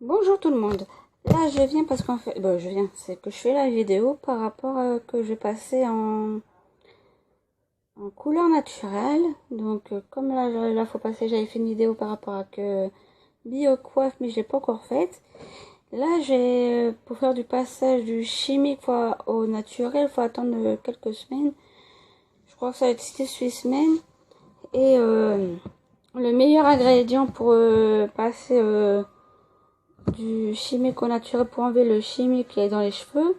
Bonjour tout le monde. Là, je viens parce qu'en fait, c'est que je fais la vidéo par rapport à que je vais passer en couleur naturelle. Donc, comme la fois passée, j'avais fait une vidéo par rapport à que bio-coiffe, mais je l'ai pas encore faite. Là, j'ai pour faire du passage du chimique au naturel, faut attendre quelques semaines. Je crois que ça va être 6 semaines. Et le meilleur ingrédient pour passer du chimique au naturel pour enlever le chimique qui est dans les cheveux,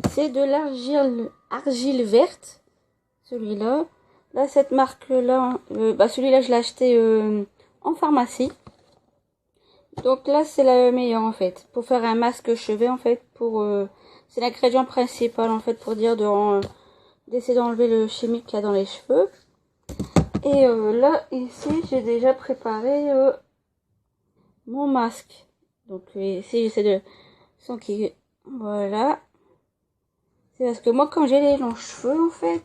c'est de l'argile verte. Celui-là. Là, cette marque-là, celui-là, je l'ai acheté en pharmacie. Donc là, c'est la meilleure en fait. Pour faire un masque chevet en fait, c'est l'ingrédient principal en fait pour dire d'essayer d'enlever le chimique qu'il y a dans les cheveux. Et là, ici, j'ai déjà préparé mon masque. Donc ici, j'essaie de qui voilà. C'est parce que moi, quand j'ai les longs cheveux en fait,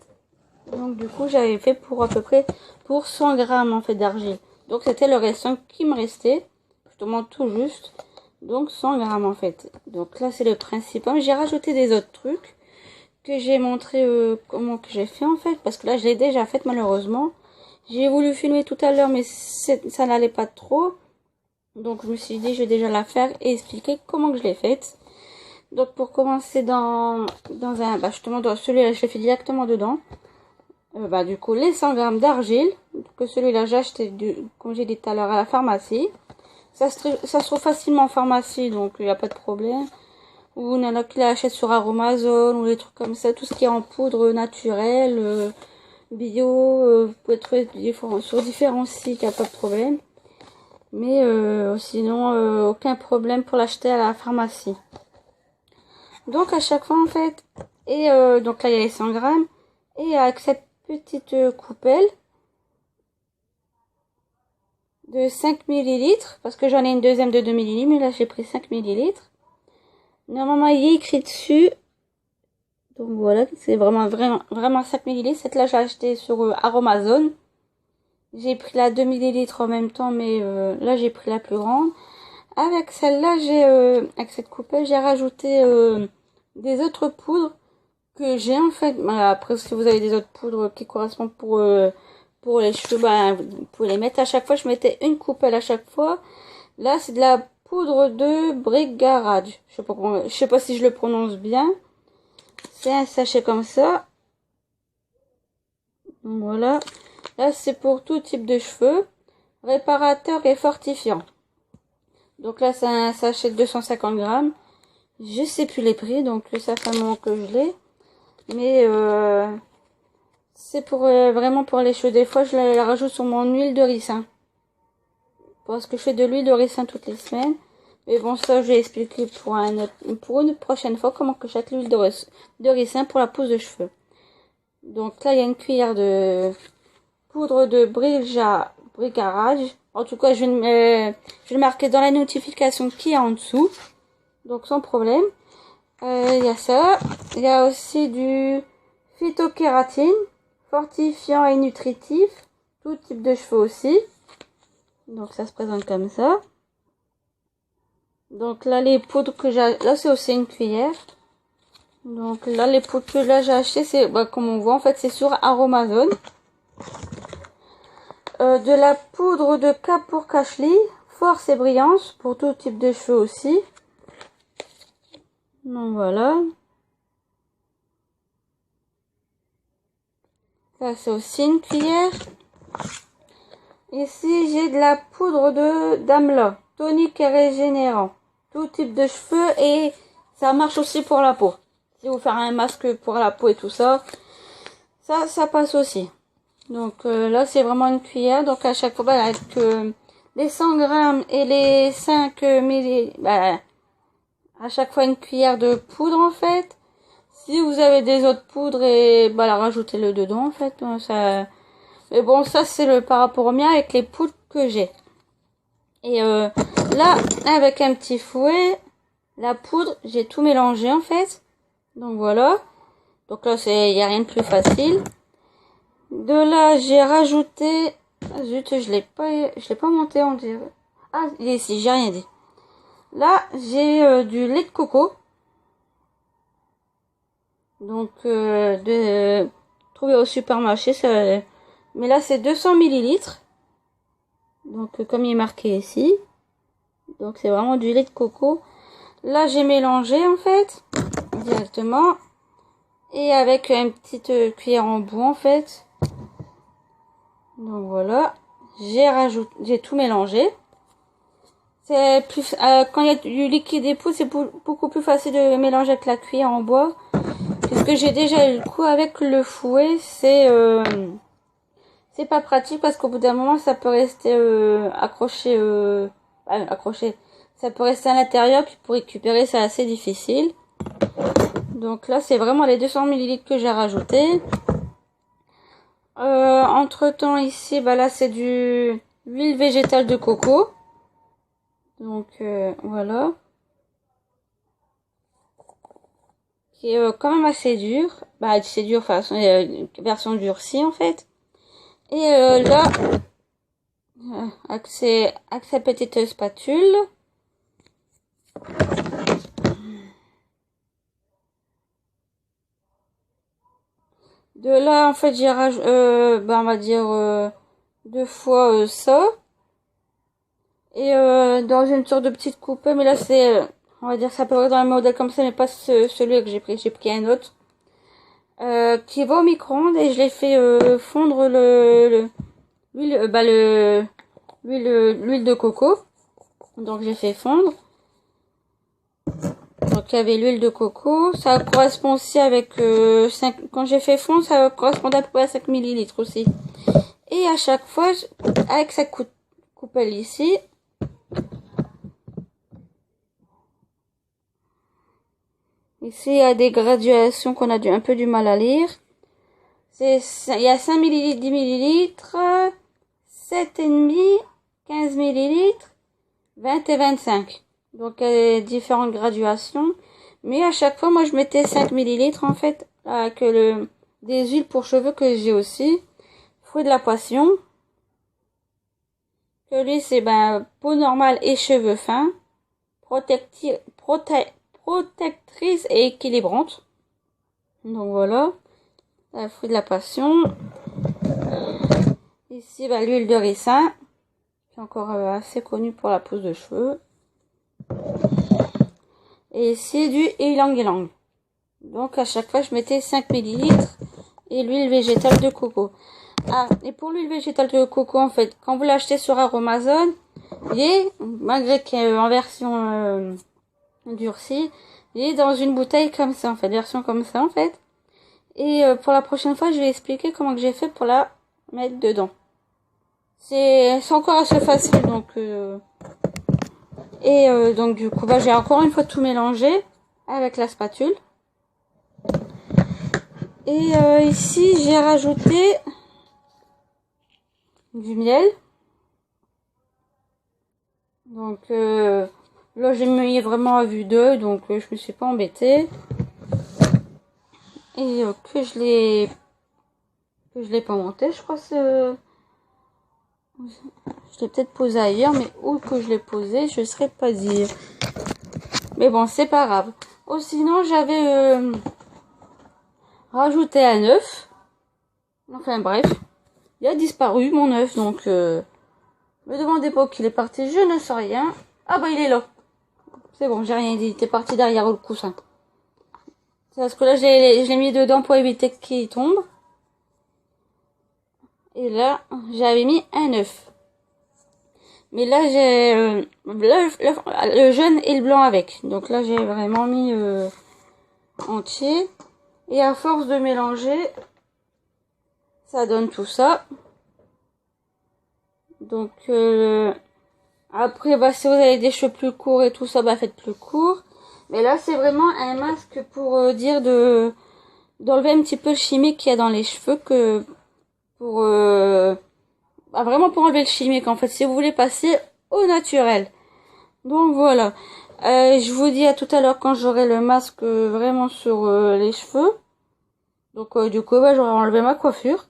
donc du coup, j'avais fait pour à peu près pour 100 grammes en fait d'argile. Donc c'était le restant qui me restait. Je te montre tout juste. Donc 100 grammes en fait. Donc là, c'est le principal. J'ai rajouté des autres trucs que j'ai montré comment que j'ai fait en fait, parce que là, je l'ai déjà fait malheureusement. J'ai voulu filmer tout à l'heure, mais ça n'allait pas trop. Donc je me suis dit, je vais déjà la faire et expliquer comment que je l'ai faite. Donc pour commencer dans un, justement dans celui-là, je l'ai fait directement dedans. Du coup, les 100 grammes d'argile, que celui-là j'ai acheté, comme j'ai dit tout à l'heure, à la pharmacie. Ça se trouve facilement en pharmacie, donc il n'y a pas de problème. Ou il y en a qui l'achètent sur Aromazone, ou des trucs comme ça, tout ce qui est en poudre naturelle, bio, vous pouvez trouver sur différents sites, il n'y a pas de problème. Mais sinon, aucun problème pour l'acheter à la pharmacie. Donc à chaque fois en fait, et donc là il y a les 100 grammes, et avec cette petite coupelle de 5 millilitres, parce que j'en ai une deuxième de 2 millilitres, mais là j'ai pris 5 millilitres. Normalement il est écrit dessus, donc voilà, c'est vraiment 5 millilitres. Cette là j'ai acheté sur Aromazone. J'ai pris la 2 millilitres en même temps, mais là j'ai pris la plus grande. Avec celle-là, avec cette coupelle, j'ai rajouté des autres poudres que j'ai en fait. Après, si vous avez des autres poudres qui correspondent pour les cheveux, vous pouvez les mettre à chaque fois. Je mettais une coupelle à chaque fois. Là, c'est de la poudre de Brigarage. Je sais pas si je le prononce bien. C'est un sachet comme ça. Donc, voilà. Là, c'est pour tout type de cheveux. Réparateur et fortifiant. Donc là, c'est un sachet de 250 grammes. Je sais plus les prix, donc ça fait un moment que je l'ai. Mais c'est pour vraiment pour les cheveux. Des fois, je la rajoute sur mon huile de ricin. Parce que je fais de l'huile de ricin toutes les semaines. Mais bon, ça, je vais expliquer pour une prochaine fois comment que j'achète l'huile de ricin pour la pousse de cheveux. Donc là, il y a une cuillère de poudre de bricarage. En tout cas, je vais le marquer dans la notification qui est en dessous. Donc sans problème. Il y a ça. Il y a aussi du phytokératine, fortifiant et nutritif. Tout type de cheveux aussi. Donc ça se présente comme ça. Donc là, les poudres que j'ai... Là, c'est aussi une cuillère. Donc là, les poudres que là j'ai acheté, c'est comme on voit, en fait, c'est sur Aromazone. De la poudre de Cap pour Cashly, force et brillance, pour tout type de cheveux aussi. Donc voilà. Ça c'est aussi une cuillère. Ici j'ai de la poudre de d'Amla, tonique et régénérant. Tout type de cheveux et ça marche aussi pour la peau. Si vous faites un masque pour la peau et tout ça, ça passe aussi. Donc là c'est vraiment une cuillère. Donc à chaque fois avec les 100 grammes et les 5 millilitres, à chaque fois une cuillère de poudre en fait. Si vous avez des autres poudres et rajoutez-le dedans en fait. Ça... Mais bon, ça c'est le par rapport au mien avec les poudres que j'ai. Et là, avec un petit fouet, la poudre, j'ai tout mélangé en fait. Donc voilà. Donc là, il n'y a rien de plus facile. De là, j'ai rajouté... Zut, je l'ai pas monté, on dirait. Ah, ici, j'ai rien dit. Là, j'ai du lait de coco. Donc, de trouver au supermarché. Mais là, c'est 200 millilitres. Donc, comme il est marqué ici. Donc, c'est vraiment du lait de coco. Là, j'ai mélangé, en fait, directement. Et avec une petite cuillère en bois, en fait. Donc, voilà. J'ai tout mélangé. C'est plus, quand il y a du liquide époux, c'est beaucoup plus facile de mélanger avec la cuillère en bois. Puisque j'ai déjà eu le coup avec le fouet, c'est pas pratique parce qu'au bout d'un moment, ça peut rester accroché, accroché. Ça peut rester à l'intérieur, puis pour récupérer, c'est assez difficile. Donc là, c'est vraiment les 200 millilitres que j'ai rajouté. Entre temps, ici, bah là, c'est du huile végétale de coco. Donc voilà. Qui est quand même assez dur. Bah, c'est dur, façon version durcie en fait. Et là, avec sa petite spatule. De là, en fait, j'ai rajouté, bah, on va dire 2 fois ça. Et dans une sorte de petite coupe, mais là c'est, on va dire ça peut être dans un modèle comme ça, mais pas celui que j'ai pris un autre. Qui va au micro-ondes et je l'ai fait fondre l'huile de coco. Donc j'ai fait fondre. Donc il y avait l'huile de coco. Ça correspond aussi avec 5, quand j'ai fait fondre, ça correspondait à peu près à 5 millilitres aussi. Et à chaque fois, avec sa coupelle ici, ici il y a des graduations qu'on a un peu du mal à lire. Il y a 5 millilitres, 10 millilitres, 7,5, 15 millilitres, 20 et 25. Donc, il y a différentes graduations. Mais à chaque fois, moi, je mettais 5 millilitres, en fait, avec des huiles pour cheveux que j'ai aussi. Fruit de la passion. Que lui, c'est, peau normale et cheveux fins. Protectrice et équilibrante. Donc, voilà. Fruit de la passion. Ici, l'huile de ricin, qui est encore assez connue pour la pousse de cheveux. Et ici, du ylang-ylang. Donc, à chaque fois, je mettais 5 millilitres et l'huile végétale de coco. Ah, et pour l'huile végétale de coco, en fait, quand vous l'achetez sur Aromazone, il est, malgré qu'il est en version durcie, il est dans une bouteille comme ça, en fait, version comme ça, en fait. Et pour la prochaine fois, je vais expliquer comment que j'ai fait pour la mettre dedans. C'est encore assez facile, donc donc du coup j'ai encore une fois tout mélangé avec la spatule. Et ici j'ai rajouté du miel. Donc là j'ai mis vraiment à vue d'œil, donc je me suis pas embêtée. Et que je l'ai pas monté, je crois que je l'ai peut-être posé ailleurs, mais où que je l'ai posé, je ne saurais pas dire. Mais bon, c'est pas grave. Oh, sinon, j'avais rajouté un œuf. Enfin bref, il a disparu mon œuf, donc me demandez pas où il est parti, je ne sais rien. Ah bah il est là. C'est bon, j'ai rien dit, il était parti derrière le coussin. C'est parce que là, je l'ai mis dedans pour éviter qu'il tombe. Et là, j'avais mis un œuf. Mais là, j'ai le jaune et le blanc avec. Donc là, j'ai vraiment mis entier. Et à force de mélanger, ça donne tout ça. Donc après, si vous avez des cheveux plus courts et tout ça, faites plus court. Mais là, c'est vraiment un masque pour dire d'enlever un petit peu le chimique qu'il y a dans les cheveux, que pour vraiment pour enlever le chimique en fait, si vous voulez passer au naturel. Donc voilà, je vous dis à tout à l'heure quand j'aurai le masque vraiment sur les cheveux. Donc du coup j'aurai enlevé ma coiffure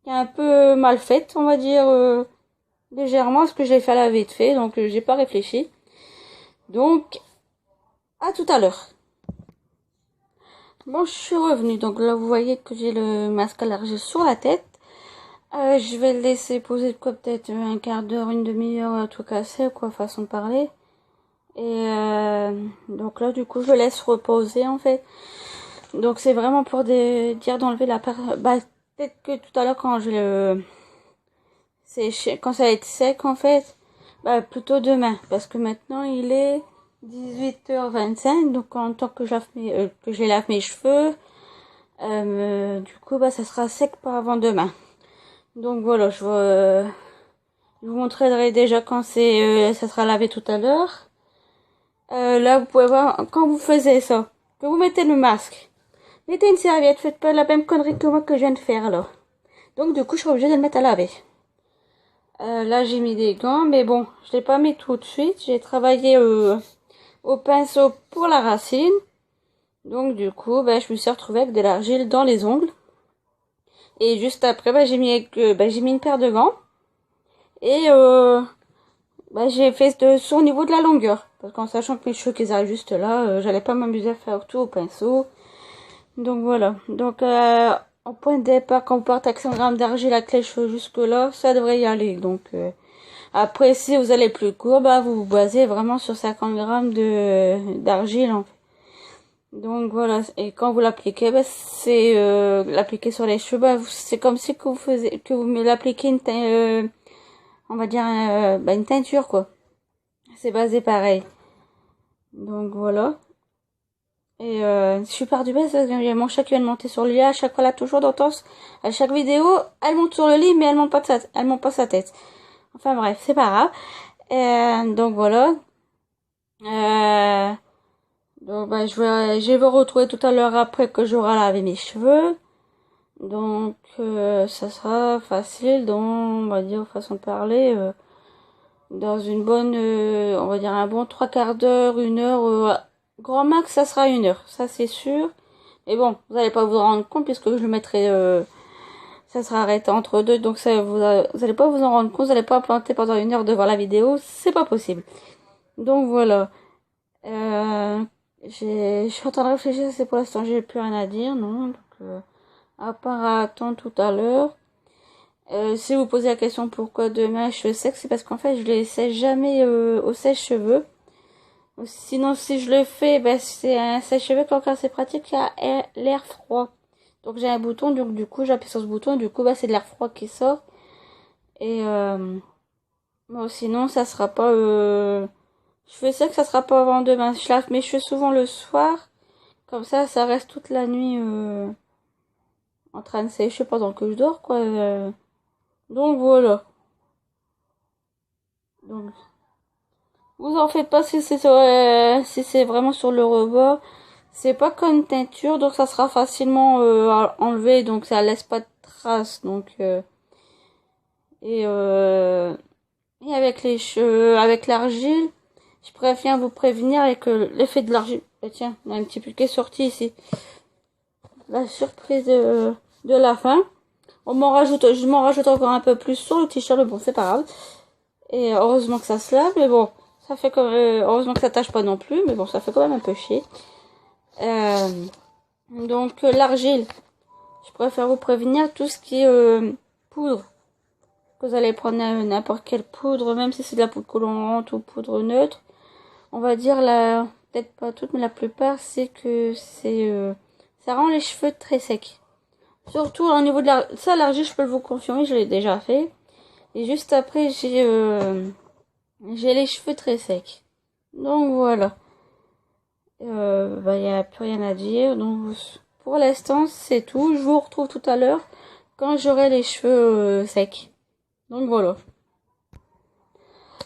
qui est un peu mal faite, on va dire légèrement, parce que j'ai fait à la vite fait, donc j'ai pas réfléchi. Donc, à tout à l'heure. Bon, je suis revenue. Donc là, vous voyez que j'ai le masque à l'argile sur la tête. Je vais le laisser poser quoi, peut-être un quart d'heure, une demi-heure, à tout casser, quoi, façon de parler. Et donc là, du coup, je laisse reposer, en fait. Donc c'est vraiment pour dire d'enlever la bah, peut-être que tout à l'heure, quand je le... quand ça va être sec, en fait, bah, plutôt demain. Parce que maintenant, il est 18h25. Donc en tant que que je lave mes cheveux, du coup, bah, ça sera sec pas avant demain. Donc voilà, je vous montrerai déjà quand ça sera lavé tout à l'heure. Là, vous pouvez voir, quand vous faisiez ça, que vous mettez le masque, mettez une serviette, faites pas la même connerie que moi que je viens de faire là. Donc du coup, je serai obligée de le mettre à laver. Là, j'ai mis des gants, mais bon, je l'ai pas mis tout de suite. J'ai travaillé au pinceau pour la racine. Donc du coup, bah, je me suis retrouvée avec de l'argile dans les ongles. Et juste après, bah, j'ai mis une paire de gants. Et bah, j'ai fait ça au niveau de la longueur. Parce qu'en sachant que mes cheveux qu'ils arrivent juste là, j'allais pas m'amuser à faire tout au pinceau. Donc voilà. Donc en point de départ, quand vous partez avec 100 grammes d'argile avec les cheveux jusque là, ça devrait y aller. Donc après, si vous allez plus court, bah vous vous basez vraiment sur 50 grammes d'argile en fait. Donc voilà. Et quand vous l'appliquez, bah, c'est l'appliquer sur les cheveux, bah, c'est comme si que vous l'appliquez on va dire bah, une teinture quoi. C'est basé pareil. Donc voilà. Et je suis par du base, il y a mon chat qui vient de monter sur le lit. À chaque fois là, toujours d'entendre. À chaque vidéo, elle monte sur le lit, mais elle monte pas sa tête. Enfin bref, c'est pas grave. Donc voilà. Euh, donc bah, je vais vous retrouver tout à l'heure après que j'aurai lavé mes cheveux. Donc ça sera facile, on va dire façon de parler, dans une bonne, on va dire un bon 3/4 d'heure, 1 heure, grand max ça sera 1 heure, ça c'est sûr. Mais bon, vous n'allez pas vous en rendre compte puisque je le mettrai, ça sera arrêté entre deux, donc ça vous allez pas vous en rendre compte, vous allez pas planter pendant 1 heure devant la vidéo, c'est pas possible. Donc voilà. Je suis en train de réfléchir, c'est pour l'instant j'ai plus rien à dire, non. Donc, à part attendre tout à l'heure. Si vous posez la question pourquoi demain je sèche, c'est parce qu'en fait je les sèche jamais au sèche-cheveux. Sinon si je le fais, ben, c'est un sèche-cheveux qui est encore assez pratique, il y a l'air froid. Donc j'ai un bouton, donc du coup j'appuie sur ce bouton, du coup bah, c'est de l'air froid qui sort. Et bon, sinon ça sera pas... je fais ça que ça sera pas avant demain. Je lave mes cheveux souvent le soir. Comme ça reste toute la nuit en train de sécher pendant que je dors, quoi. Donc voilà. Donc, vous en faites pas si c'est vraiment sur le rebord. C'est pas comme une teinture, donc ça sera facilement à enlever, donc ça laisse pas de traces. Donc et avec les cheveux, avec l'argile, je préfère vous prévenir avec l'effet de l'argile. Tiens, il y a un petit piquet sorti ici. La surprise de la fin. Je m'en rajoute encore un peu plus sur le t-shirt, mais bon, c'est pas grave. Et heureusement que ça se lave, mais bon, ça fait comme, heureusement que ça tâche pas non plus, mais bon, ça fait quand même un peu chier. Donc, l'argile, je préfère vous prévenir tout ce qui est poudre. Que vous allez prendre n'importe quelle poudre, même si c'est de la poudre colorante ou poudre neutre. On va dire peut-être pas toutes, mais la plupart, c'est que ça rend les cheveux très secs. Surtout au niveau de l'argile, je peux vous confirmer, je l'ai déjà fait. Et juste après, j'ai les cheveux très secs. Donc voilà. Bah, y a plus rien à dire. Donc pour l'instant, c'est tout. Je vous retrouve tout à l'heure quand j'aurai les cheveux secs. Donc voilà.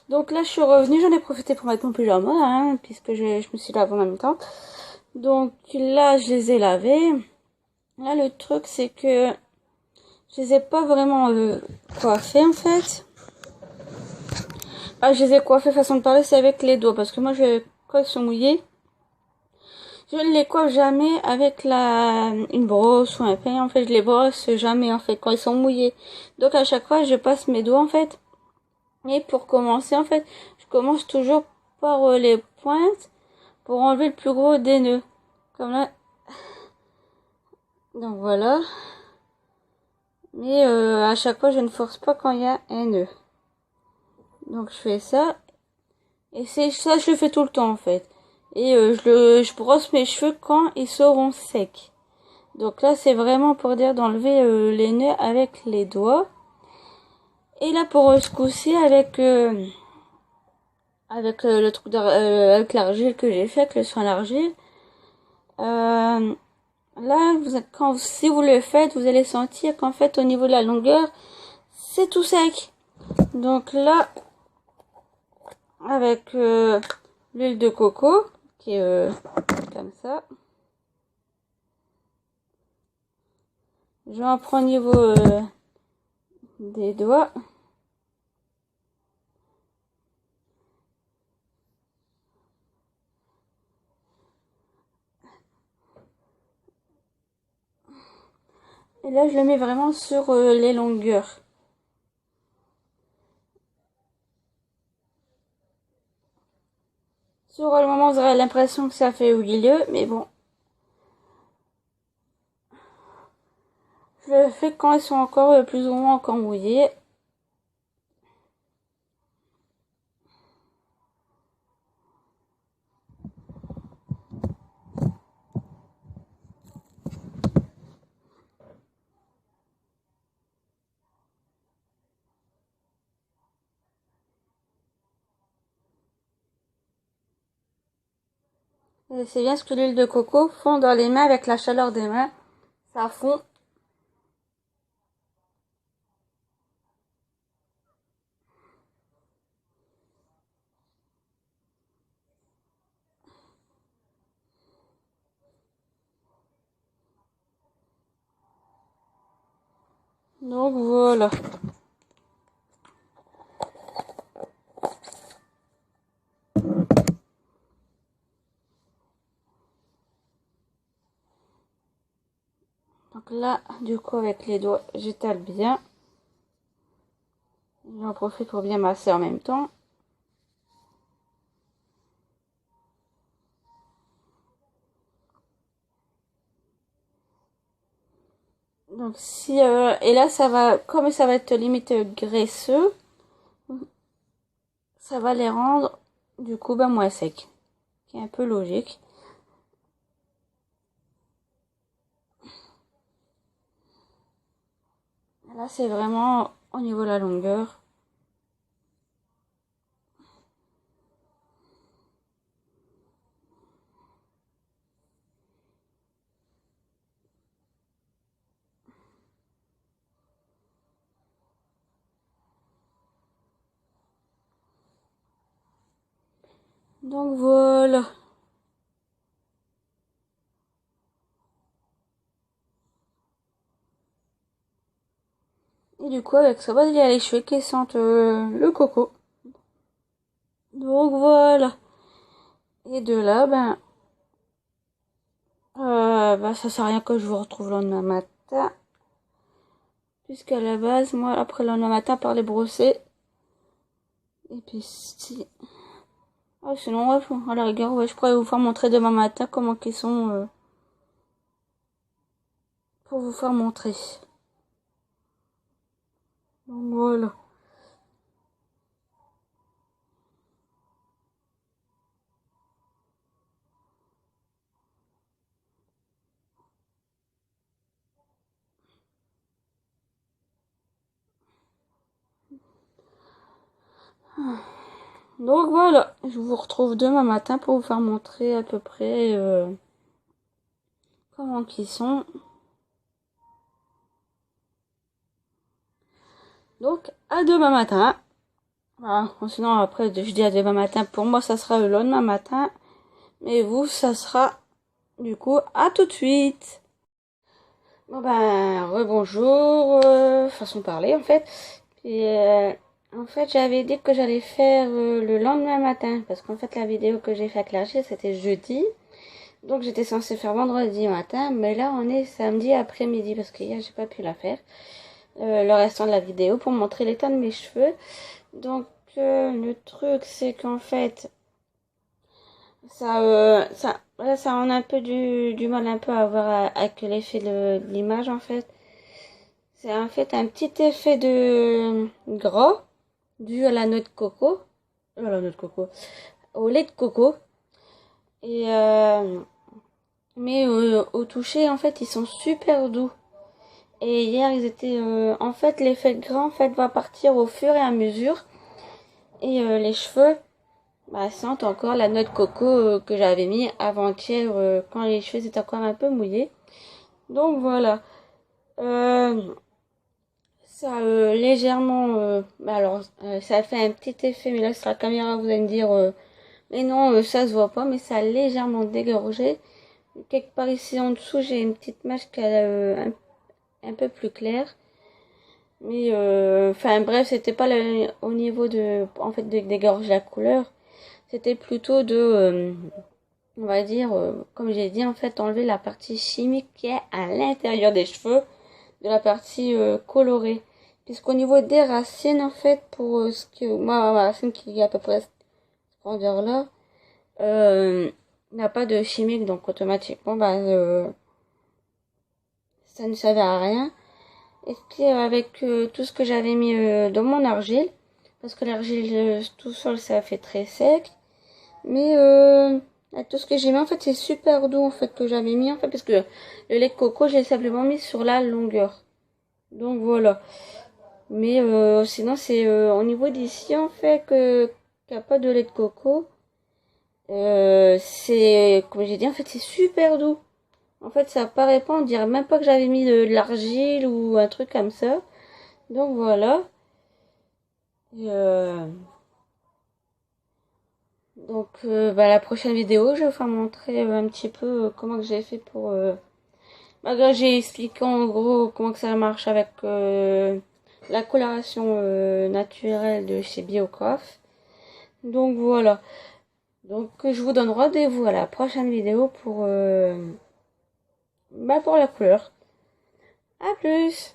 Donc là, je suis revenue. J'en ai profité pour mettre mon pyjama, hein, puisque je me suis lavée en même temps. Donc là, je les ai lavés. Là, le truc, c'est que je les ai pas vraiment coiffés en fait. Ah, je les ai coiffés façon de parler, c'est avec les doigts. Parce que moi, quand ils sont mouillés, je ne les coiffe jamais avec une brosse ou un peigne. En fait, je les brosse jamais en fait quand ils sont mouillés. Donc à chaque fois, je passe mes doigts en fait. Et pour commencer, en fait, je commence toujours par les pointes pour enlever le plus gros des nœuds. Comme là. Donc voilà. Mais à chaque fois, je ne force pas quand il y a un nœud. Donc je fais ça. Et c'est ça, je le fais tout le temps en fait. Et je brosse mes cheveux quand ils seront secs. Donc là, c'est vraiment pour dire d'enlever les nœuds avec les doigts. Et là, pour ce coup-ci, avec le truc avec l'argile que j'ai fait, avec le soin d'argile, là, si vous le faites, vous allez sentir qu'en fait, au niveau de la longueur, c'est tout sec. Donc là, avec l'huile de coco, qui est comme ça, j'en prends au niveau des doigts. Et là, je le mets vraiment sur les longueurs. Sur le moment, vous aurez l'impression que ça fait huileux, mais bon. Je le fais quand ils sont encore plus ou moins encore mouillés. Et c'est bien ce que l'huile de coco fond dans les mains avec la chaleur des mains. Ça fond. Donc voilà. Donc là, du coup, avec les doigts, j'étale bien. J'en profite pour bien masser en même temps. Donc si et là ça va, comme ça va être limite graisseux, ça va les rendre du coup moins secs, qui est un peu logique. Là c'est vraiment au niveau de la longueur. Donc voilà. Et du coup avec ça, il y a les cheveux qui sentent le coco. Donc voilà. Et de là, ça sert à rien que je vous retrouve le lendemain matin. Puisqu'à la base, moi, après le lendemain matin, par les brosser. Et puis si... Oh, sinon, ouais, à la rigueur, ouais, je pourrais vous faire montrer demain matin comment ils sont... pour vous faire montrer. Donc voilà. Donc voilà, je vous retrouve demain matin pour vous faire montrer à peu près comment qu'ils sont. Donc à demain matin. Voilà. Sinon après je dis à demain matin, pour moi ça sera le lendemain matin. Mais vous ça sera du coup à tout de suite. Bon rebonjour, façon de parler en fait. Puis en fait j'avais dit que j'allais faire le lendemain matin. Parce qu'en fait la vidéo que j'ai fait avec l'argile c'était jeudi. Donc j'étais censée faire vendredi matin, mais là on est samedi après-midi parce qu'hier j'ai pas pu la faire. Le restant de la vidéo pour montrer l'état de mes cheveux. Donc le truc c'est qu'en fait Voilà, ça on a un peu du mal un peu à avoir avec l'effet de l'image en fait. C'est en fait un petit effet de gras dû à la noix de coco, au lait de coco. Et mais au toucher en fait ils sont super doux. Et hier ils étaient en fait l'effet de gras en fait va partir au fur et à mesure. Et les cheveux bah, sentent encore la noix de coco que j'avais mis avant-hier quand les cheveux étaient encore un peu mouillés. Donc voilà. Euh, Ça légèrement, ça fait un petit effet, mais là sur la caméra vous allez me dire, mais non, ça se voit pas, mais ça a légèrement dégorgé. Quelque part ici en dessous, j'ai une petite mèche qui est un peu plus claire. Mais enfin bref, c'était pas au niveau de, en fait, de dégorger la couleur. C'était plutôt de, on va dire, comme j'ai dit, en fait, enlever la partie chimique qui est à l'intérieur des cheveux, de la partie colorée. Puisqu'au niveau des racines, en fait, pour ce que moi, ma racine qui est à peu près cette grandeur là, n'a pas de chimique, donc automatiquement, bah, ça ne servait à rien. Et puis avec tout ce que j'avais mis dans mon argile, parce que l'argile tout seul, ça fait très sec. Mais avec tout ce que j'ai mis, en fait, c'est super doux, en fait, que j'avais mis, en fait, parce que le lait de coco, j'ai simplement mis sur la longueur. Donc voilà. Mais sinon, c'est au niveau d'ici, en fait, qu'il n'y a pas de lait de coco. C'est, comme j'ai dit, en fait, c'est super doux. En fait, ça paraît pas, on dirait même pas que j'avais mis de l'argile ou un truc comme ça. Donc voilà. Et, la prochaine vidéo, je vais vous faire montrer un petit peu comment que j'ai fait pour... Là, j'ai expliqué en gros comment que ça marche avec la coloration naturelle de chez Biocraft. Donc voilà. Donc je vous donne rendez-vous à la prochaine vidéo pour la couleur. À plus!